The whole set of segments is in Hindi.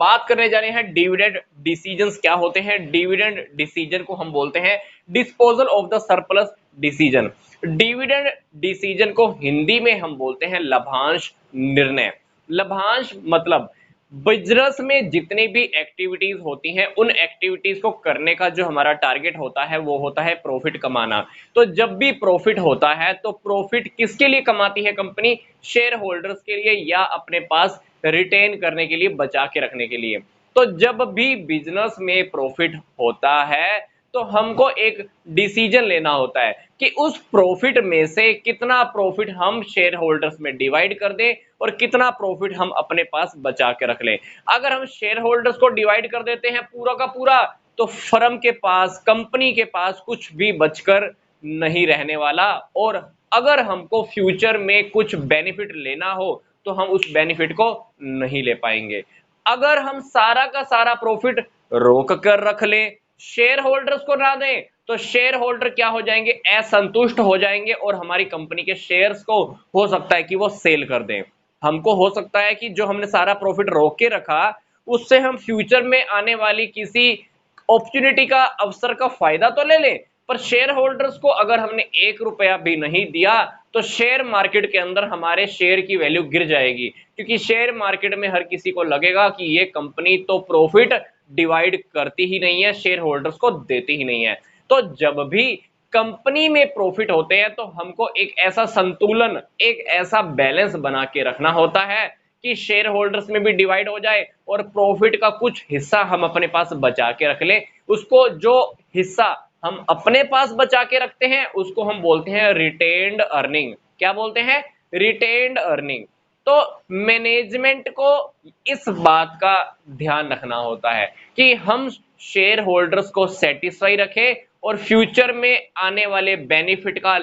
बात करने जा रहे हैं डिविडेंड डिसीजंस क्या होते हैं। डिविडेंड डिसीजन को हम बोलते हैं disposal of the surplus decision. Dividend decision को हिंदी में हम बोलते हैं लाभांश निर्णय। लाभांश मतलब बिजनेस में जितनी भी एक्टिविटीज होती हैं उन एक्टिविटीज को करने का जो हमारा टारगेट होता है वो होता है प्रॉफिट कमाना। तो जब भी प्रॉफिट होता है तो प्रॉफिट किसके लिए कमाती है कंपनी? शेयर होल्डर्स के लिए या अपने पास रिटेन करने के लिए, बचा के रखने के लिए। तो जब भी बिजनेस में प्रॉफिट होता है तो हमको एक डिसीजन लेना होता है कि उस प्रॉफिट में से कितना प्रॉफिट हम शेयर होल्डर्स में डिवाइड कर दें और कितना प्रॉफिट हम अपने पास बचा के रख लें। अगर हम शेयर होल्डर्स को डिवाइड कर देते हैं पूरा का पूरा तो फर्म के पास, कंपनी के पास कुछ भी बचकर नहीं रहने वाला। और अगर हमको फ्यूचर में कुछ बेनिफिट लेना हो तो हम उस बेनिफिट को नहीं ले पाएंगे। अगर हम सारा का सारा प्रॉफिट रोक कर रख लें, शेयर होल्डर्स को ना दें, तो शेयर होल्डर क्या हो जाएंगे? असंतुष्ट हो जाएंगे और हमारी कंपनी के शेयर्स को हो सकता है कि वो सेल कर दें। हमको हो सकता है कि जो हमने सारा प्रॉफिट रोक के रखा उससे हम फ्यूचर में आने वाली किसी अपॉर्चुनिटी का, अवसर का फायदा तो ले लें, पर शेयर होल्डर्स को अगर हमने 1 रुपया भी नहीं दिया तो शेयर मार्केट के अंदर हमारे शेयर की वैल्यू गिर जाएगी। क्योंकि शेयर मार्केट में हर किसी को लगेगा कि ये कंपनी तो प्रॉफिट डिवाइड करती ही नहीं है, शेयर होल्डर्स को देती ही नहीं है। तो जब भी कंपनी में प्रॉफिट होते हैं तो हमको एक ऐसा संतुलन, एक ऐसा बैलेंस बना के रखना होता है कि शेयर होल्डर्स में भी डिवाइड हो जाए और प्रॉफिट का कुछ हिस्सा हम अपने पास बचा के रख लें। उसको, जो हिस्सा हम अपने पास बचा के रखते हैं उसको हम बोलते हैं रिटेन्ड अर्निंग। क्या बोलते हैं? Retained earning. तो मैनेजमेंट को इस बात का ध्यान रखना होता है कि हम शेयर होल्डर्स को सेटिस्फाई रखें और फ्यूचर में आने वाले बेनिफिट का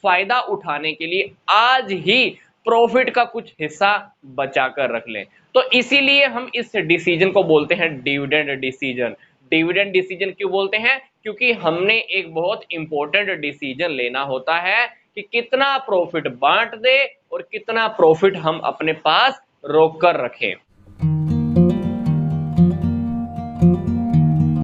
फायदा उठाने के लिए आज ही प्रॉफिट का कुछ हिस्सा बचा कर रख लें। तो इसीलिए हम इस डिसीजन को बोलते हैं डिविडेंड डिसीजन। डिविडेंड डिसीजन क्यों बोलते हैं? क्योंकि हमने एक बहुत इंपॉर्टेंट डिसीजन लेना होता है कि कितना प्रॉफिट बांट दे और कितना प्रॉफिट हम अपने पास रोक कर रखें।